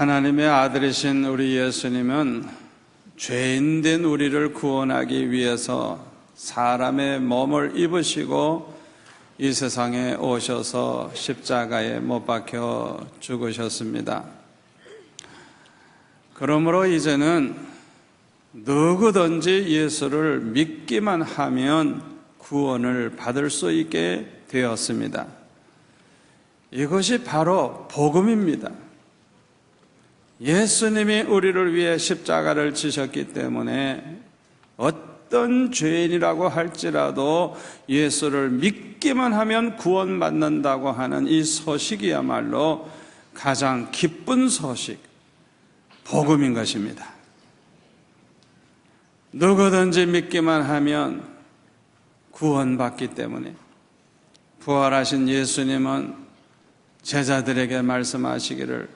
하나님의 아들이신 우리 예수님은 죄인된 우리를 구원하기 위해서 사람의 몸을 입으시고 이 세상에 오셔서 십자가에 못 박혀 죽으셨습니다. 그러므로 이제는 누구든지 예수를 믿기만 하면 구원을 받을 수 있게 되었습니다. 이것이 바로 복음입니다. 예수님이 우리를 위해 십자가를 지셨기 때문에 어떤 죄인이라고 할지라도 예수를 믿기만 하면 구원받는다고 하는 이 소식이야말로 가장 기쁜 소식, 복음인 것입니다. 누구든지 믿기만 하면 구원받기 때문에 부활하신 예수님은 제자들에게 말씀하시기를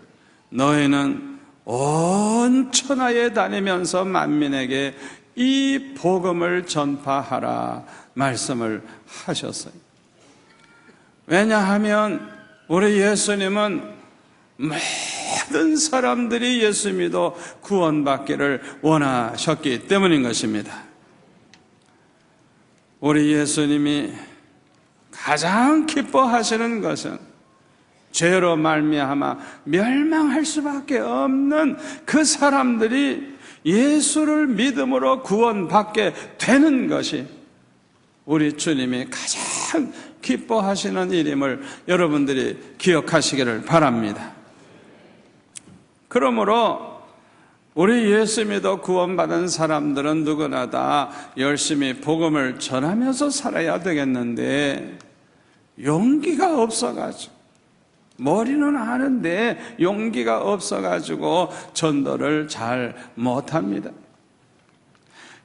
너희는 온 천하에 다니면서 만민에게 이 복음을 전파하라 말씀을 하셨어요. 왜냐하면 우리 예수님은 모든 사람들이 예수 믿어 구원받기를 원하셨기 때문인 것입니다. 우리 예수님이 가장 기뻐하시는 것은 죄로 말미암아 멸망할 수밖에 없는 그 사람들이 예수를 믿음으로 구원받게 되는 것이 우리 주님이 가장 기뻐하시는 일임을 여러분들이 기억하시기를 바랍니다. 그러므로 우리 예수 믿어 구원받은 사람들은 누구나 다 열심히 복음을 전하면서 살아야 되겠는데 용기가 없어가지고 머리는 아는데 용기가 없어가지고 전도를 잘 못합니다.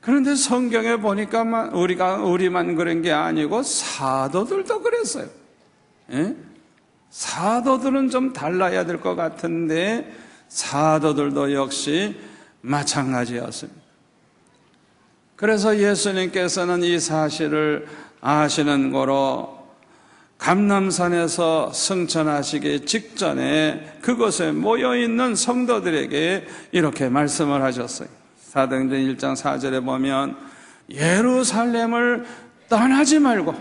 그런데 성경에 보니까 우리만 그런 게 아니고 사도들도 그랬어요. 예? 사도들은 좀 달라야 될 것 같은데 사도들도 역시 마찬가지였습니다. 그래서 예수님께서는 이 사실을 아시는 거로 감람산에서 승천하시기 직전에 그곳에 모여있는 성도들에게 이렇게 말씀을 하셨어요. 사도행전 1장 4절에 보면 예루살렘을 떠나지 말고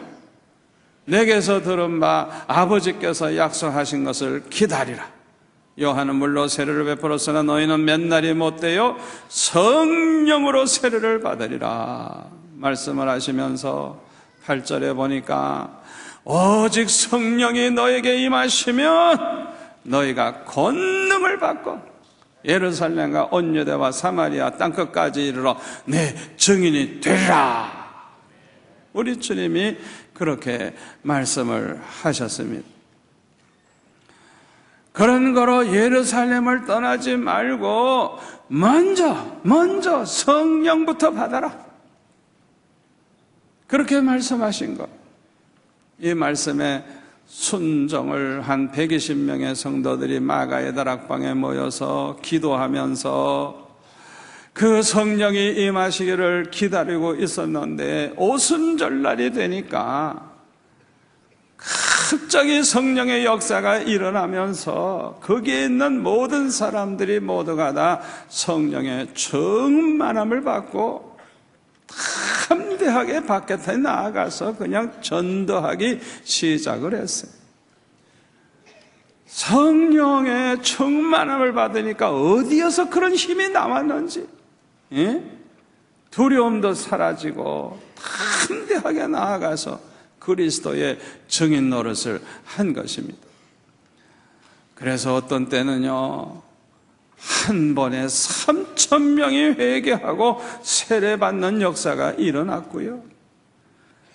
내게서 들은 바 아버지께서 약속하신 것을 기다리라. 요한은 물로 세례를 베풀었으나 너희는 몇 날이 못되어 성령으로 세례를 받으리라 말씀을 하시면서 8절에 보니까 오직 성령이 너에게 임하시면 너희가 권능을 받고 예루살렘과 온 유대와 사마리아 땅끝까지 이르러 내 증인이 되리라. 우리 주님이 그렇게 말씀을 하셨습니다. 그런 거로 예루살렘을 떠나지 말고 먼저 성령부터 받아라. 그렇게 말씀하신 것. 이 말씀에 순종을 한 120명의 성도들이 마가의 다락방에 모여서 기도하면서 그 성령이 임하시기를 기다리고 있었는데 오순절날이 되니까 갑자기 성령의 역사가 일어나면서 거기에 있는 모든 사람들이 모두가 다 성령의 충만함을 받고 담대하게 밖에 나아가서 그냥 전도하기 시작을 했어요. 성령의 충만함을 받으니까 어디에서 그런 힘이 나왔는지 두려움도 사라지고 담대하게 나아가서 그리스도의 증인 노릇을 한 것입니다. 그래서 어떤 때는요 한 번에 3,000명이 회개하고 세례받는 역사가 일어났고요.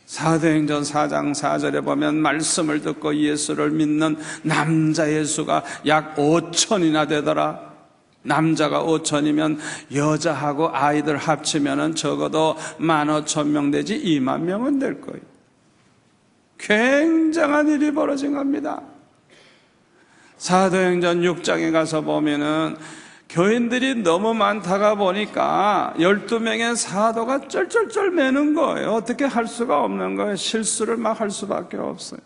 사도행전 4장 4절에 보면 말씀을 듣고 예수를 믿는 남자의 수가 약 5,000이나 되더라. 남자가 5,000이면 여자하고 아이들 합치면 적어도 15,000명 되지 20,000명은 될 거예요. 굉장한 일이 벌어진 겁니다. 사도행전 6장에 가서 보면은 교인들이 너무 많다가 보니까 12명의 사도가 쩔쩔쩔 매는 거예요. 어떻게 할 수가 없는 거예요. 실수를 막 할 수밖에 없어요.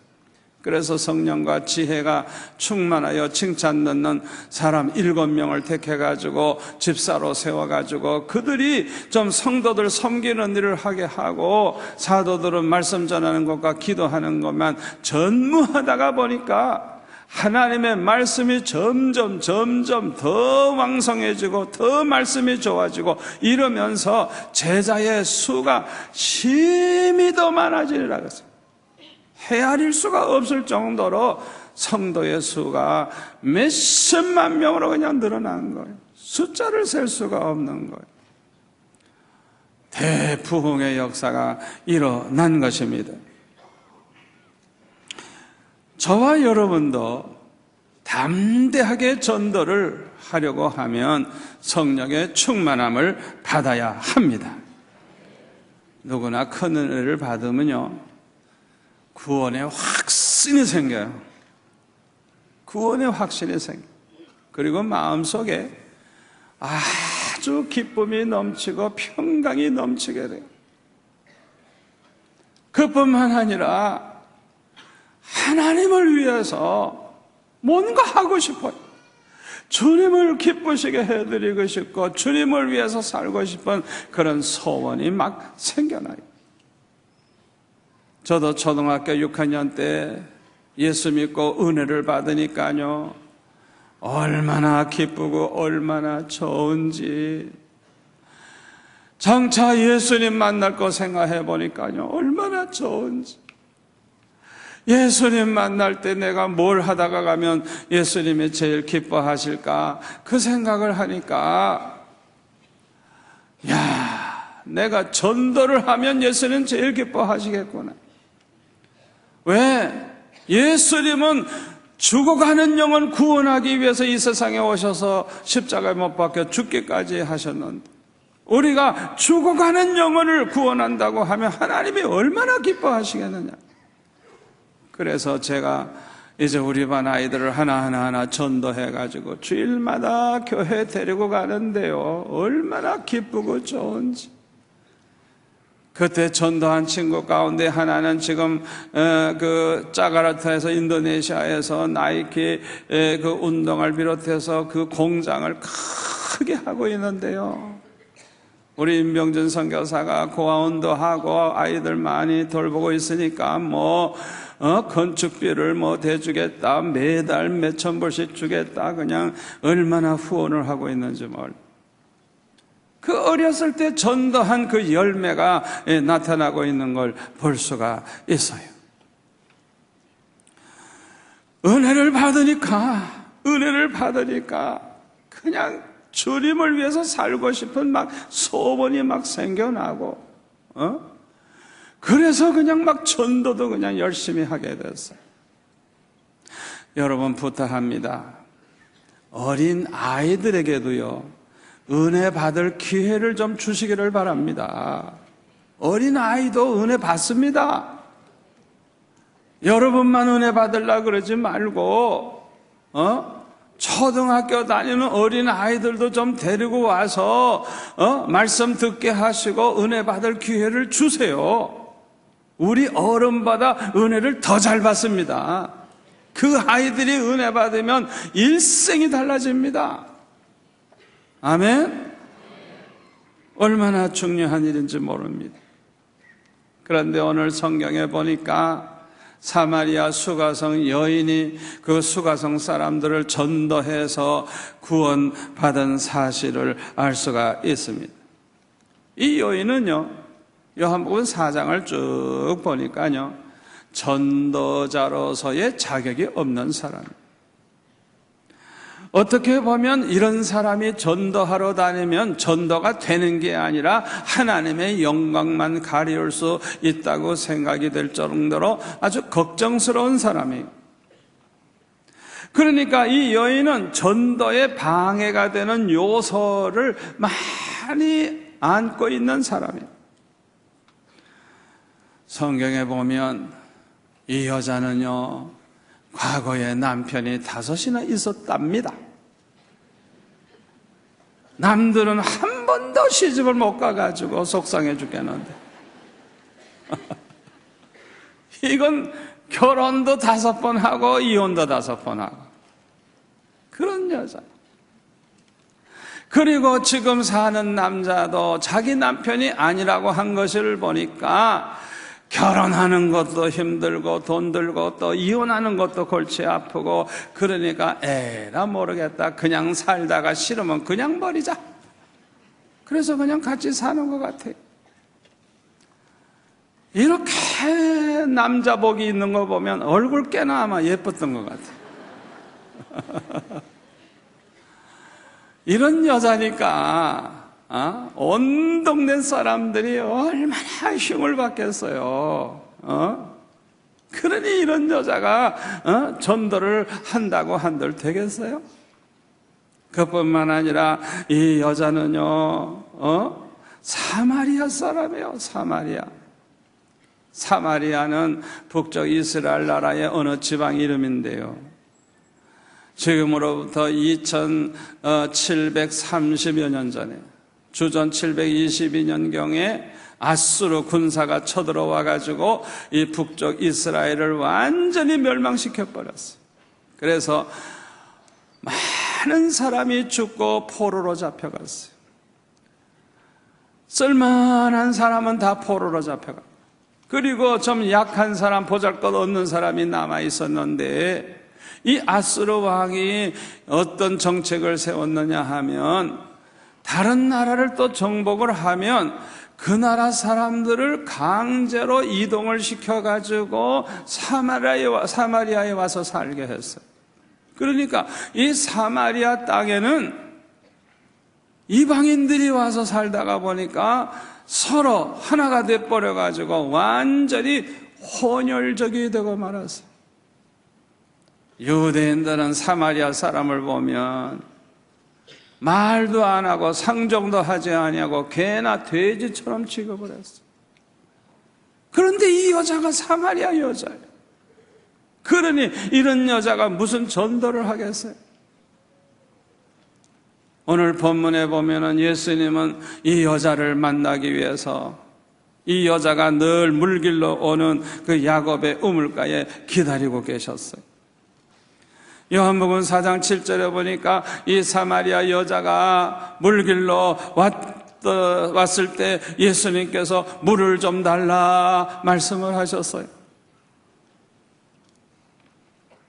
그래서 성령과 지혜가 충만하여 칭찬 듣는 사람 7명을 택해가지고 집사로 세워가지고 그들이 좀 성도들 섬기는 일을 하게 하고 사도들은 말씀 전하는 것과 기도하는 것만 전무하다가 보니까 하나님의 말씀이 점점 더 왕성해지고 더 말씀이 좋아지고 이러면서 제자의 수가 심히 더 많아지리라 그랬어요. 헤아릴 수가 없을 정도로 성도의 수가 몇십만 명으로 그냥 늘어난 거예요. 숫자를 셀 수가 없는 거예요. 대부흥의 역사가 일어난 것입니다. 저와 여러분도 담대하게 전도를 하려고 하면 성령의 충만함을 받아야 합니다. 누구나 큰 은혜를 받으면요, 구원의 확신이 생겨요. 구원의 확신이 생겨요. 그리고 마음속에 아주 기쁨이 넘치고 평강이 넘치게 돼요. 그뿐만 아니라 하나님을 위해서 뭔가 하고 싶어요. 주님을 기쁘시게 해드리고 싶고 주님을 위해서 살고 싶은 그런 소원이 막 생겨나요. 저도 초등학교 6학년 때 예수 믿고 은혜를 받으니까요, 얼마나 기쁘고 얼마나 좋은지. 장차 예수님 만날 거 생각해 보니까요, 얼마나 좋은지. 예수님 만날 때 내가 뭘 하다가 가면 예수님이 제일 기뻐하실까, 그 생각을 하니까, 야, 내가 전도를 하면 예수님 제일 기뻐하시겠구나. 왜? 예수님은 죽어가는 영혼 구원하기 위해서 이 세상에 오셔서 십자가에 못 박혀 죽기까지 하셨는데, 우리가 죽어가는 영혼을 구원한다고 하면 하나님이 얼마나 기뻐하시겠느냐. 그래서 제가 이제 우리 반 아이들을 하나하나 전도해가지고 주일마다 교회 데리고 가는데요, 얼마나 기쁘고 좋은지. 그때 전도한 친구 가운데 하나는 지금 그 자카르타에서 인도네시아에서 나이키 그 운동을 비롯해서 그 공장을 크게 하고 있는데요, 우리 임병준 선교사가 고아원도 하고 아이들 많이 돌보고 있으니까 건축비를 대주겠다, 매달 몇천 불씩 주겠다, 그냥 얼마나 후원을 하고 있는지 몰라. 그 어렸을 때 전도한 그 열매가 나타나고 있는 걸 볼 수가 있어요. 은혜를 받으니까 그냥 주님을 위해서 살고 싶은 소원이 생겨나고, 그래서 그냥 전도도 그냥 열심히 하게 됐어요. 여러분 부탁합니다. 어린 아이들에게도요, 은혜 받을 기회를 좀 주시기를 바랍니다. 어린 아이도 은혜 받습니다. 여러분만 은혜 받으려고 그러지 말고, 초등학교 다니는 어린 아이들도 좀 데리고 와서, 말씀 듣게 하시고 은혜 받을 기회를 주세요. 우리 어른보다 은혜를 더 잘 받습니다. 그 아이들이 은혜 받으면 일생이 달라집니다. 아멘? 얼마나 중요한 일인지 모릅니다. 그런데 오늘 성경에 보니까 사마리아 수가성 여인이 그 수가성 사람들을 전도해서 구원받은 사실을 알 수가 있습니다. 이 여인은요, 요한복음 4장을 쭉 보니까요, 전도자로서의 자격이 없는 사람입니다. 어떻게 보면 이런 사람이 전도하러 다니면 전도가 되는 게 아니라 하나님의 영광만 가리울 수 있다고 생각이 될 정도로 아주 걱정스러운 사람이에요. 그러니까 이 여인은 전도에 방해가 되는 요소를 많이 안고 있는 사람이에요. 성경에 보면 이 여자는요, 과거에 남편이 5이나 있었답니다. 남들은 한 번도 시집을 못 가가지고 속상해 죽겠는데 이건 결혼도 5번 하고 이혼도 5번 하고 그런 여자. 그리고 지금 사는 남자도 자기 남편이 아니라고 한 것을 보니까 결혼하는 것도 힘들고 돈 들고 또 이혼하는 것도 골치 아프고 그러니까 에라 모르겠다. 그냥 살다가 싫으면 그냥 버리자. 그래서 그냥 같이 사는 것 같아요. 이렇게 남자 복이 있는 거 보면 얼굴 꽤나 아마 예뻤던 것 같아요. 이런 여자니까 온 동네 사람들이 얼마나 흉을 받겠어요. 그러니 이런 여자가 전도를 한다고 한들 되겠어요? 그뿐만 아니라 이 여자는요 사마리아 사람이에요. 사마리아는 북쪽 이스라엘 나라의 어느 지방 이름인데요, 지금으로부터 2730여 년 전에 주전 722년경에 아수르 군사가 쳐들어와 가지고 이 북쪽 이스라엘을 완전히 멸망시켜 버렸어요. 그래서 많은 사람이 죽고 포로로 잡혀갔어요. 쓸만한 사람은 다 포로로 잡혀갔고, 그리고 좀 약한 사람, 보잘것없는 사람이 남아 있었는데, 이 아수르 왕이 어떤 정책을 세웠느냐 하면, 다른 나라를 또 정복을 하면 그 나라 사람들을 강제로 이동을 시켜가지고 사마리아에 와서 살게 했어요. 그러니까 이 사마리아 땅에는 이방인들이 와서 살다가 보니까 서로 하나가 돼버려가지고 완전히 혼혈적이 되고 말았어요. 유대인들은 사마리아 사람을 보면 말도 안 하고 상종도 하지 아니하고 개나 돼지처럼 취급을 했어요. 그런데 이 여자가 사마리아 여자예요. 그러니 이런 여자가 무슨 전도를 하겠어요? 오늘 본문에 보면은 예수님은 이 여자를 만나기 위해서 이 여자가 늘 물길로 오는 그 야곱의 우물가에 기다리고 계셨어요. 요한복음 4장 7절에 보니까 이 사마리아 여자가 물길로 왔을 때 예수님께서 물을 좀 달라 말씀을 하셨어요.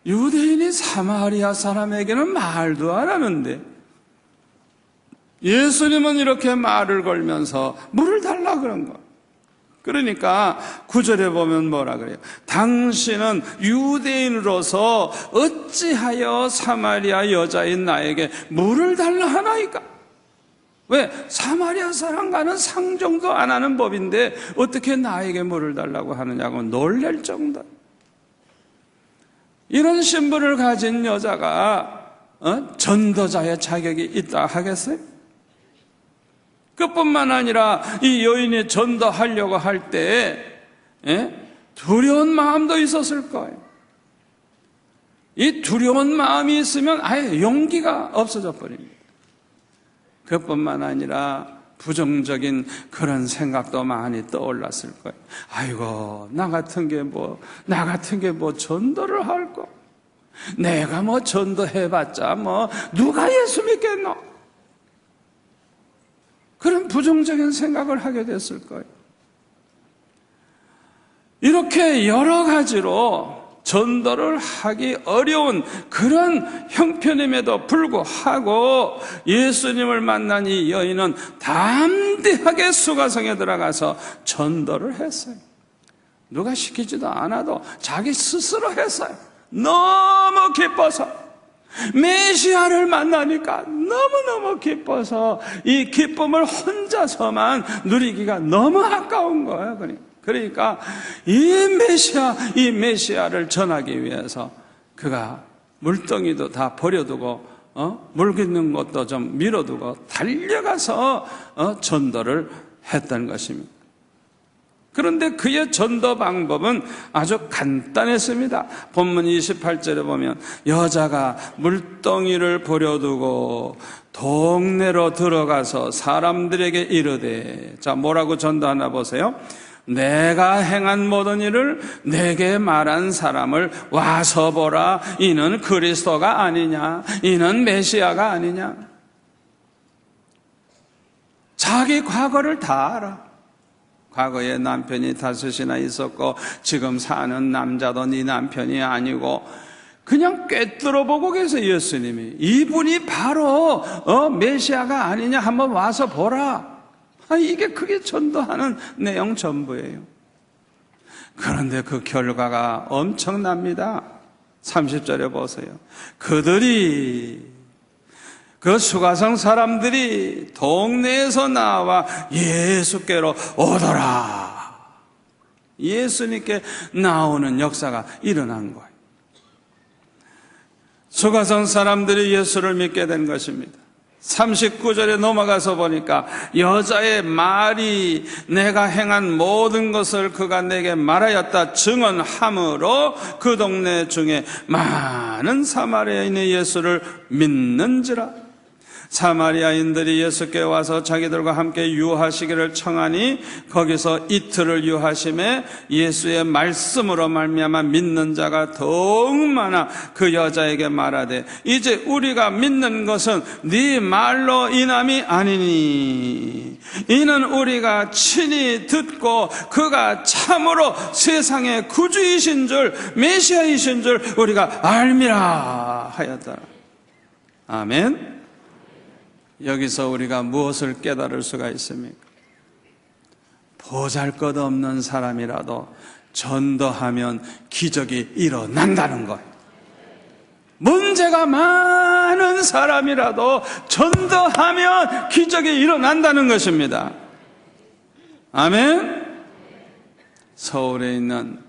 유대인이 사마리아 사람에게는 말도 안 하는데 예수님은 이렇게 말을 걸면서 물을 달라 그런 거예요. 그러니까 9절에 보면 뭐라 그래요? 당신은 유대인으로서 어찌하여 사마리아 여자인 나에게 물을 달라 하나이까? 왜? 사마리아 사람과는 상종도 안 하는 법인데 어떻게 나에게 물을 달라고 하느냐고 놀랄 정도. 이런 신분을 가진 여자가 전도자의 자격이 있다 하겠어요? 그뿐만 아니라 이 여인이 전도하려고 할 때 두려운 마음도 있었을 거예요. 이 두려운 마음이 있으면 아예 용기가 없어져 버립니다. 그뿐만 아니라 부정적인 그런 생각도 많이 떠올랐을 거예요. 아이고, 나 같은 게 뭐 전도를 할 거. 내가 뭐 전도해봤자 뭐 누가 예수 믿겠노? 그런 부정적인 생각을 하게 됐을 거예요. 이렇게 여러 가지로 전도를 하기 어려운 그런 형편임에도 불구하고 예수님을 만난 이 여인은 담대하게 수가성에 들어가서 전도를 했어요. 누가 시키지도 않아도 자기 스스로 했어요. 너무 기뻐서. 메시아를 만나니까 너무너무 기뻐서 이 기쁨을 혼자서만 누리기가 너무 아까운 거예요. 그러니까 이 메시아를 전하기 위해서 그가 물덩이도 다 버려두고 물 깃는 것도 좀 밀어두고 달려가서 전도를 했던 것입니다. 그런데 그의 전도 방법은 아주 간단했습니다. 본문 28절에 보면 여자가 물덩이를 버려두고 동네로 들어가서 사람들에게 이르되, 자, 뭐라고 전도하나 보세요. 내가 행한 모든 일을 내게 말한 사람을 와서 보라. 이는 그리스도가 아니냐? 이는 메시아가 아니냐? 자기 과거를 다 알아. 과거에 남편이 5이나 있었고 지금 사는 남자도 네 남편이 아니고 그냥 꿰뚫어 보고 계세요. 예수님이 이분이 바로 메시아가 아니냐? 한번 와서 보라. 이게 그게 전도하는 내용 전부예요. 그런데 그 결과가 엄청납니다. 30절에 보세요. 그들이, 그 수가성 사람들이 동네에서 나와 예수께로 오더라. 예수님께 나오는 역사가 일어난 거예요. 수가성 사람들이 예수를 믿게 된 것입니다. 39절에 넘어가서 보니까 여자의 말이 내가 행한 모든 것을 그가 내게 말하였다 증언함으로 그 동네 중에 많은 사마리아인이 예수를 믿는지라. 사마리아인들이 예수께 와서 자기들과 함께 유하시기를 청하니 거기서 이틀을 유하심에 예수의 말씀으로 말미암아 믿는 자가 더욱 많아 그 여자에게 말하되 이제 우리가 믿는 것은 네 말로 인함이 아니니 이는 우리가 친히 듣고 그가 참으로 세상의 구주이신 줄 메시아이신 줄 우리가 알미라 하였더라. 아멘. 여기서 우리가 무엇을 깨달을 수가 있습니까? 보잘것없는 사람이라도 전도하면 기적이 일어난다는 거예요. 문제가 많은 사람이라도 전도하면 기적이 일어난다는 것입니다. 아멘. 서울에 있는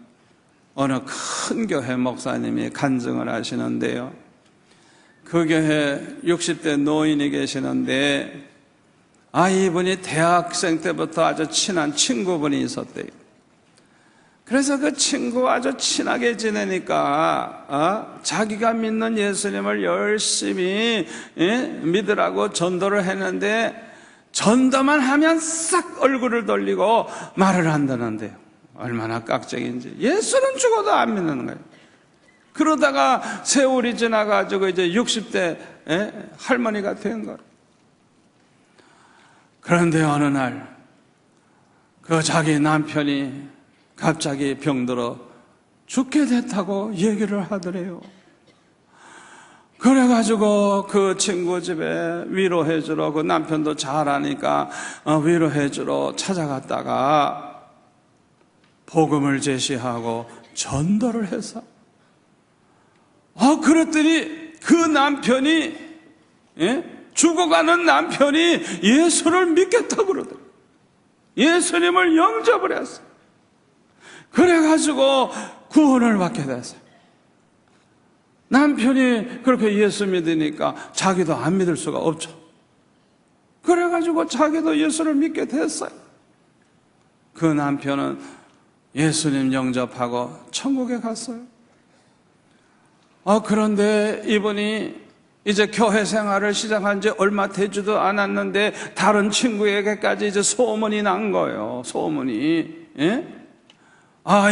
어느 큰 교회 목사님이 간증을 하시는데요, 그 교회 60대 노인이 계시는데 이분이 대학생 때부터 아주 친한 친구분이 있었대요. 그래서 그 친구와 아주 친하게 지내니까 자기가 믿는 예수님을 열심히 믿으라고 전도를 했는데 전도만 하면 싹 얼굴을 돌리고 말을 한다는데요. 얼마나 깍쟁인지. 예수는 죽어도 안 믿는 거예요. 그러다가 세월이 지나가지고 이제 60대 할머니가 된 거예요. 그런데 어느 날 그 자기 남편이 갑자기 병들어 죽게 됐다고 얘기를 하더래요. 그래가지고 그 친구 집에 위로해주러, 그 남편도 잘 아니까 위로해주러 찾아갔다가 복음을 제시하고 전도를 해서 그랬더니 그 남편이 죽어가는 남편이 예수를 믿겠다고 그러더라고요. 예수님을 영접을 했어요. 그래가지고 구원을 받게 됐어요. 남편이 그렇게 예수 믿으니까 자기도 안 믿을 수가 없죠. 그래가지고 자기도 예수를 믿게 됐어요. 그 남편은 예수님 영접하고 천국에 갔어요. 그런데 이분이 이제 교회 생활을 시작한 지 얼마 되지도 않았는데 다른 친구에게까지 이제 소문이 난 거예요. 소문이.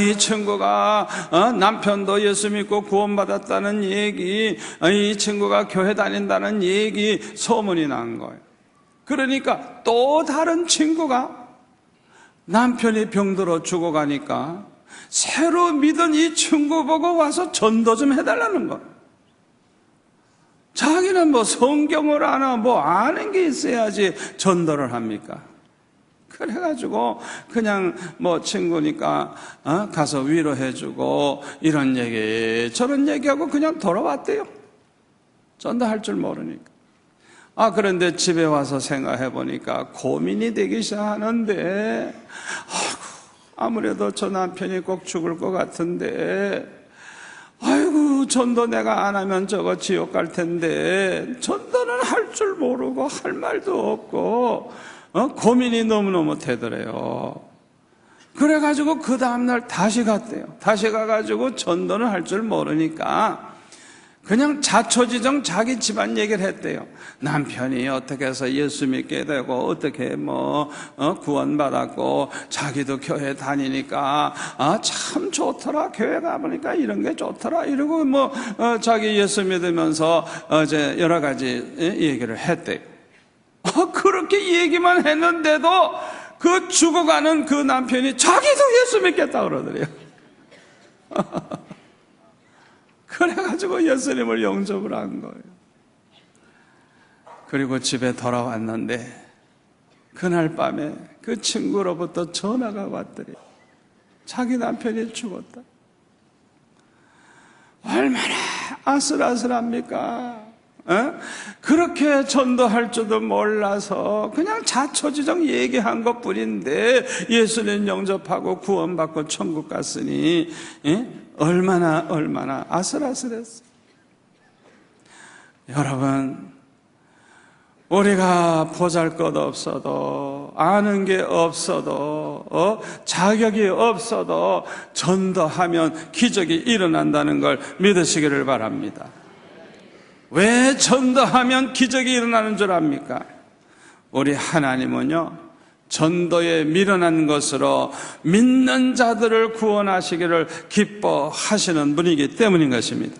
이 친구가 남편도 예수 믿고 구원받았다는 얘기, 이 친구가 교회 다닌다는 얘기, 소문이 난 거예요. 그러니까 또 다른 친구가 남편이 병들어 죽어가니까 새로 믿은 이 친구 보고 와서 전도 좀 해달라는 거예요. 자기는 뭐 성경을 아나 뭐 아는 게 있어야지 전도를 합니까? 그래가지고 그냥 뭐 친구니까 가서 위로해주고 이런 얘기 저런 얘기하고 그냥 돌아왔대요. 전도할 줄 모르니까. 그런데 집에 와서 생각해 보니까 고민이 되기 시작하는데 아무래도 저 남편이 꼭 죽을 것 같은데 전도 내가 안 하면 저거 지옥 갈 텐데 전도는 할 줄 모르고 할 말도 없고 고민이 너무너무 되더래요. 그래가지고 그 다음날 다시 갔대요. 다시 가가지고 전도는 할 줄 모르니까 그냥 자초지종 자기 집안 얘기를 했대요. 남편이 어떻게 해서 예수 믿게 되고 어떻게 구원받았고 자기도 교회 다니니까 참 좋더라. 교회 가보니까 이런 게 좋더라. 이러고 자기 예수 믿으면서 이제 여러 가지 얘기를 했대요. 그렇게 얘기만 했는데도 그 죽어가는 그 남편이 자기도 예수 믿겠다 그러더래요. 그래가지고 예수님을 영접을 한 거예요. 그리고 집에 돌아왔는데 그날 밤에 그 친구로부터 전화가 왔더래요. 자기 남편이 죽었다. 얼마나 아슬아슬합니까? 그렇게 전도할 줄도 몰라서 그냥 자초지종 얘기한 것뿐인데 예수님 영접하고 구원받고 천국 갔으니 얼마나 아슬아슬했어요. 여러분, 우리가 보잘것 없어도 아는 게 없어도 자격이 없어도 전도하면 기적이 일어난다는 걸 믿으시기를 바랍니다. 왜 전도하면 기적이 일어나는 줄 압니까? 우리 하나님은요, 전도에 미련한 것으로 믿는 자들을 구원하시기를 기뻐하시는 분이기 때문인 것입니다.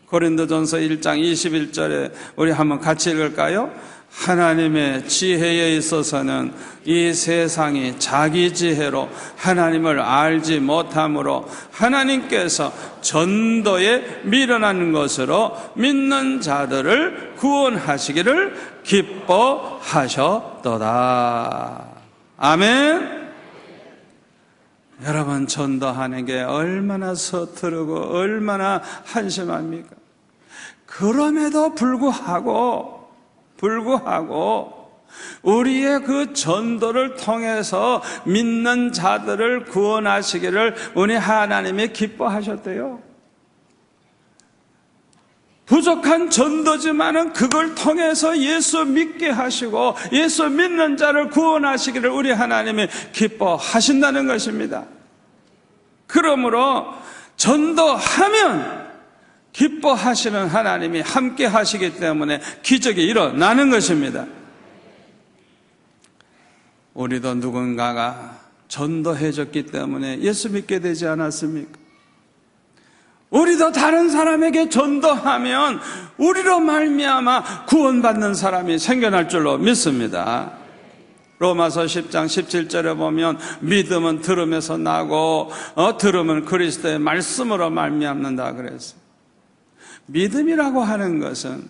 고린도전서 1장 21절에 우리 한번 같이 읽을까요? 하나님의 지혜에 있어서는 이 세상이 자기 지혜로 하나님을 알지 못하므로 하나님께서 전도에 미련한 것으로 믿는 자들을 구원하시기를 기뻐하셨도다. 아멘. 여러분, 전도하는 게 얼마나 서투르고 얼마나 한심합니까? 그럼에도 불구하고 우리의 그 전도를 통해서 믿는 자들을 구원하시기를 우리 하나님이 기뻐하셨대요. 부족한 전도지만은 그걸 통해서 예수 믿게 하시고 예수 믿는 자를 구원하시기를 우리 하나님이 기뻐하신다는 것입니다. 그러므로 전도하면 기뻐하시는 하나님이 함께 하시기 때문에 기적이 일어나는 것입니다. 우리도 누군가가 전도해줬기 때문에 예수 믿게 되지 않았습니까? 우리도 다른 사람에게 전도하면 우리로 말미암아 구원받는 사람이 생겨날 줄로 믿습니다. 로마서 10장 17절에 보면 믿음은 들음에서 나고 들음은 그리스도의 말씀으로 말미암는다 그랬어요. 믿음이라고 하는 것은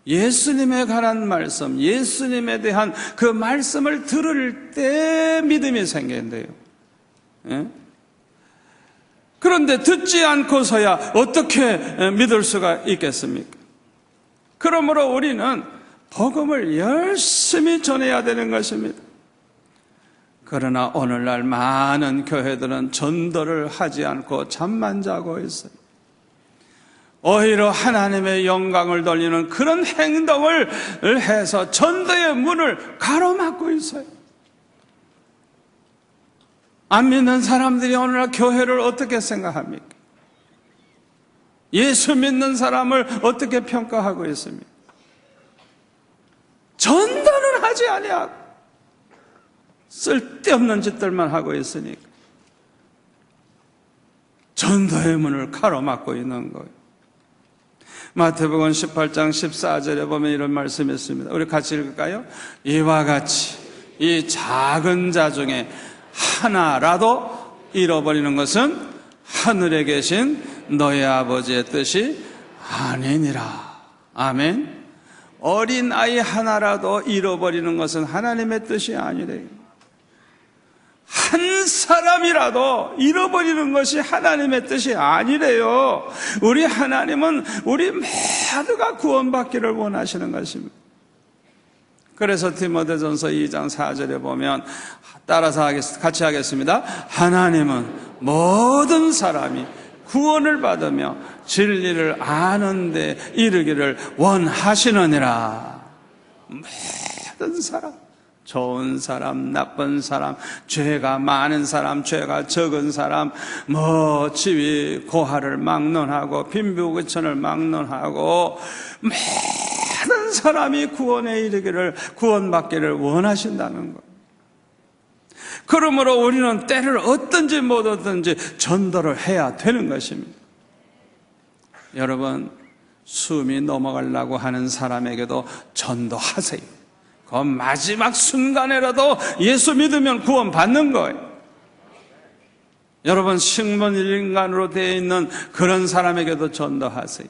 예수님에 관한 말씀, 예수님에 대한 그 말씀을 들을 때 믿음이 생긴대요. 그런데 듣지 않고서야 어떻게 믿을 수가 있겠습니까? 그러므로 우리는 복음을 열심히 전해야 되는 것입니다. 그러나 오늘날 많은 교회들은 전도를 하지 않고 잠만 자고 있어요. 오히려 하나님의 영광을 돌리는 그런 행동을 해서 전도의 문을 가로막고 있어요. 안 믿는 사람들이 오늘날 교회를 어떻게 생각합니까? 예수 믿는 사람을 어떻게 평가하고 있습니까? 전도는 하지 아니하고 쓸데없는 짓들만 하고 있으니까 전도의 문을 가로막고 있는 거예요. 마태복음 18장 14절에 보면 이런 말씀이 있습니다. 우리 같이 읽을까요? 이와 같이 이 작은 자 중에 하나라도 잃어버리는 것은 하늘에 계신 너희 아버지의 뜻이 아니니라. 아멘. 어린 아이 하나라도 잃어버리는 것은 하나님의 뜻이 아니래요. 한 사람이라도 잃어버리는 것이 하나님의 뜻이 아니래요. 우리 하나님은 우리 모두가 구원받기를 원하시는 것입니다. 그래서 디모데전서 2장 4절에 보면 따라서 같이 하겠습니다. 하나님은 모든 사람이 구원을 받으며 진리를 아는 데 이르기를 원하시느니라. 모든 사람 좋은 사람, 나쁜 사람, 죄가 많은 사람, 죄가 적은 사람, 지위 고하를 막론하고 빈부귀천을 막론하고 많은 사람이 구원에 이르기를, 구원받기를 원하신다는 것. 그러므로 우리는 때를 얻든지 못 얻든지 전도를 해야 되는 것입니다. 여러분, 숨이 넘어가려고 하는 사람에게도 전도하세요. 그 마지막 순간에라도 예수 믿으면 구원 받는 거예요. 여러분, 식물인간으로 되어 있는 그런 사람에게도 전도하세요.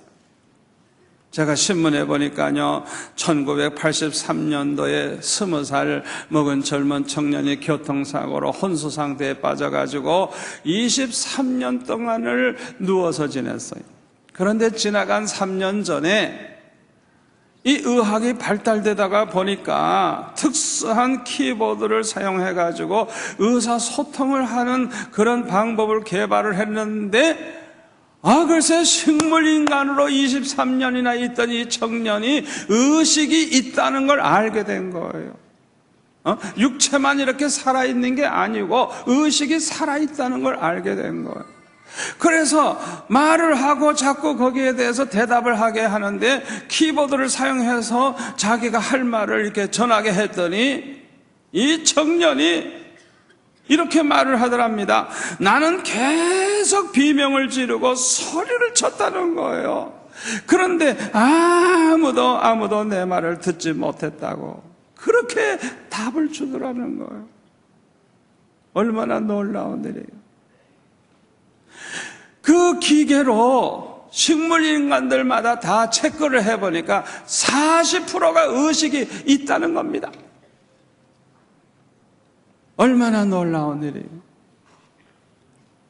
제가 신문에 보니까요, 1983년도에 20살 먹은 젊은 청년이 교통사고로 혼수 상태에 빠져가지고 23년 동안을 누워서 지냈어요. 그런데 지나간 3년 전에 이 의학이 발달되다가 보니까 특수한 키보드를 사용해가지고 의사소통을 하는 그런 방법을 개발을 했는데, 글쎄 식물인간으로 23년이나 있던 이 청년이 의식이 있다는 걸 알게 된 거예요. 육체만 이렇게 살아있는 게 아니고 의식이 살아있다는 걸 알게 된 거예요. 그래서 말을 하고 자꾸 거기에 대해서 대답을 하게 하는데, 키보드를 사용해서 자기가 할 말을 이렇게 전하게 했더니 이 청년이 이렇게 말을 하더랍니다. 나는 계속 비명을 지르고 소리를 쳤다는 거예요. 그런데 아무도 내 말을 듣지 못했다고 그렇게 답을 주더라는 거예요. 얼마나 놀라운 일이에요. 그 기계로 식물인간들마다 다 체크를 해보니까 40%가 의식이 있다는 겁니다. 얼마나 놀라운 일이에요.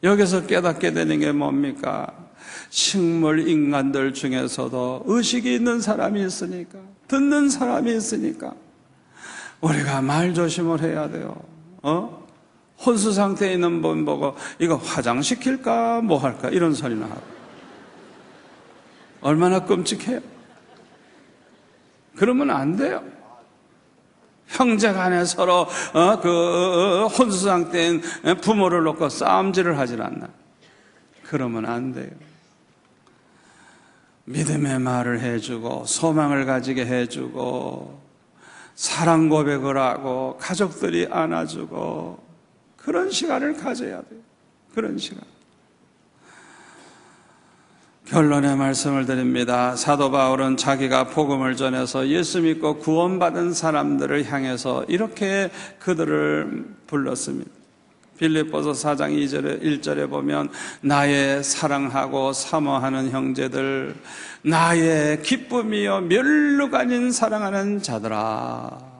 여기서 깨닫게 되는 게 뭡니까? 식물인간들 중에서도 의식이 있는 사람이 있으니까, 듣는 사람이 있으니까 우리가 말 조심을 해야 돼요. 혼수 상태에 있는 분 보고 이거 화장시킬까 뭐 할까 이런 소리나 하고, 얼마나 끔찍해요. 그러면 안 돼요. 형제간에 서로 혼수 상태인 부모를 놓고 싸움질을 하질 않나. 그러면 안 돼요. 믿음의 말을 해주고 소망을 가지게 해주고 사랑 고백을 하고 가족들이 안아주고 그런 시간을 가져야 돼요. 그런 시간. 결론의 말씀을 드립니다. 사도 바울은 자기가 복음을 전해서 예수 믿고 구원받은 사람들을 향해서 이렇게 그들을 불렀습니다. 빌립보서 4장 1절에 보면 나의 사랑하고 사모하는 형제들, 나의 기쁨이요 멸룩 아닌 사랑하는 자들아.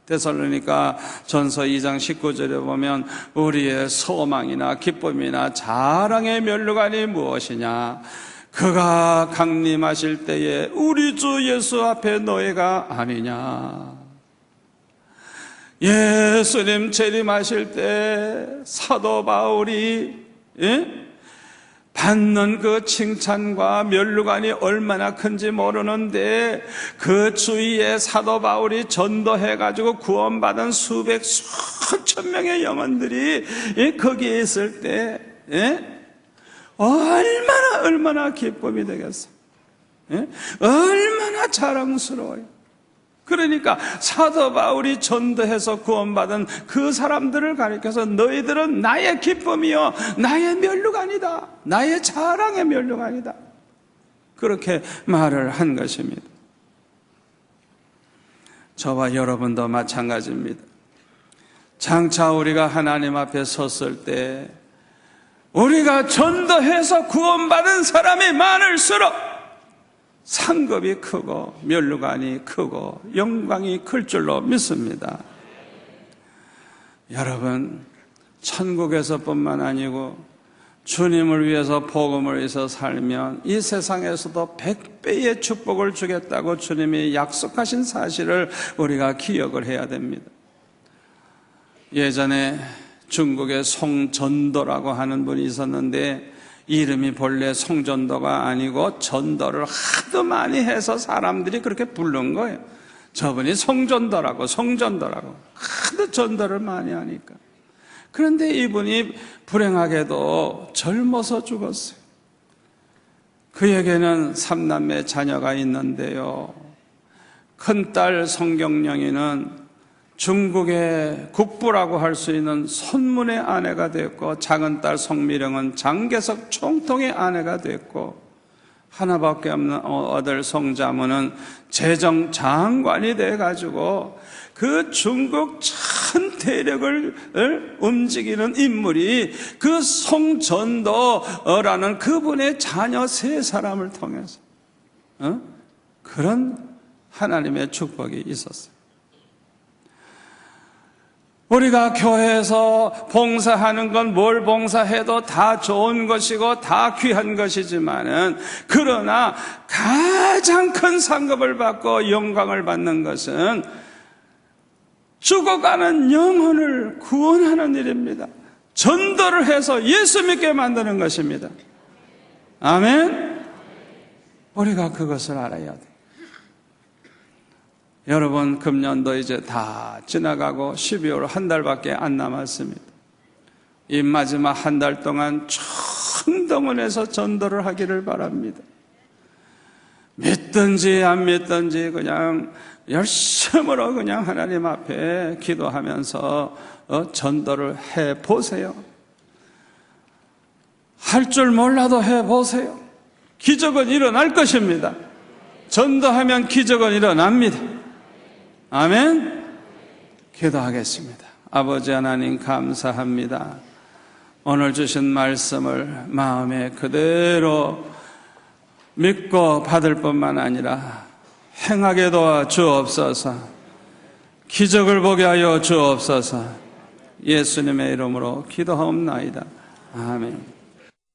데살로니가 전서 2장 19절에 보면 우리의 소망이나 기쁨이나 자랑의 멸류관이 무엇이냐? 그가 강림하실 때에 우리 주 예수 앞에 노예가 아니냐? 예수님 재림하실 때 사도 바울이 받는 그 칭찬과 멸류관이 얼마나 큰지 모르는데, 그 주위에 사도 바울이 전도해가지고 구원받은 수천 명의 영혼들이 거기에 있을 때 얼마나 기쁨이 되겠어. 얼마나 자랑스러워요. 그러니까 사도 바울이 전도해서 구원받은 그 사람들을 가리켜서 너희들은 나의 기쁨이요 나의 멸류관이다, 나의 자랑의 멸류관이다, 그렇게 말을 한 것입니다. 저와 여러분도 마찬가지입니다. 장차 우리가 하나님 앞에 섰을 때 우리가 전도해서 구원받은 사람이 많을수록 상급이 크고 멸류관이 크고 영광이 클 줄로 믿습니다. 여러분, 천국에서뿐만 아니고 주님을 위해서 복음을 위해서 살면 이 세상에서도 100배의 축복을 주겠다고 주님이 약속하신 사실을 우리가 기억을 해야 됩니다. 예전에 중국에 송전도라고 하는 분이 있었는데, 이름이 본래 송전도가 아니고 전도를 하도 많이 해서 사람들이 그렇게 부른 거예요. 저분이 성전도라고 하도 전도를 많이 하니까. 그런데 이분이 불행하게도 젊어서 죽었어요. 그에게는 3남매 자녀가 있는데요, 큰딸 성경령이는 중국의 국부라고 할 수 있는 손문의 아내가 됐고, 작은딸 성미령은 장개석 총통의 아내가 됐고, 하나밖에 없는 아들 성자문은 재정장관이 돼가지고 그 중국 전 대륙을 움직이는 인물이 그 송전도라는 그분의 자녀 3사람을 통해서 그런 하나님의 축복이 있었어요. 우리가 교회에서 봉사하는 건 뭘 봉사해도 다 좋은 것이고 다 귀한 것이지만은, 그러나 가장 큰 상급을 받고 영광을 받는 것은 죽어가는 영혼을 구원하는 일입니다. 전도를 해서 예수 믿게 만드는 것입니다. 아멘. 우리가 그것을 알아야 돼요. 여러분, 금년도 이제 다 지나가고 12월 한 달밖에 안 남았습니다. 이 마지막 한 달 동안 총동원해서 전도를 하기를 바랍니다. 믿든지 안 믿든지 그냥 열심으로 그냥 하나님 앞에 기도하면서 전도를 해보세요. 할 줄 몰라도 해보세요. 기적은 일어날 것입니다. 전도하면 기적은 일어납니다. 아멘. 기도하겠습니다. 아버지 하나님, 감사합니다. 오늘 주신 말씀을 마음에 그대로 믿고 받을 뿐만 아니라 행하게 도와 주옵소서. 기적을 보게 하여 주옵소서. 예수님의 이름으로 기도하옵나이다. 아멘.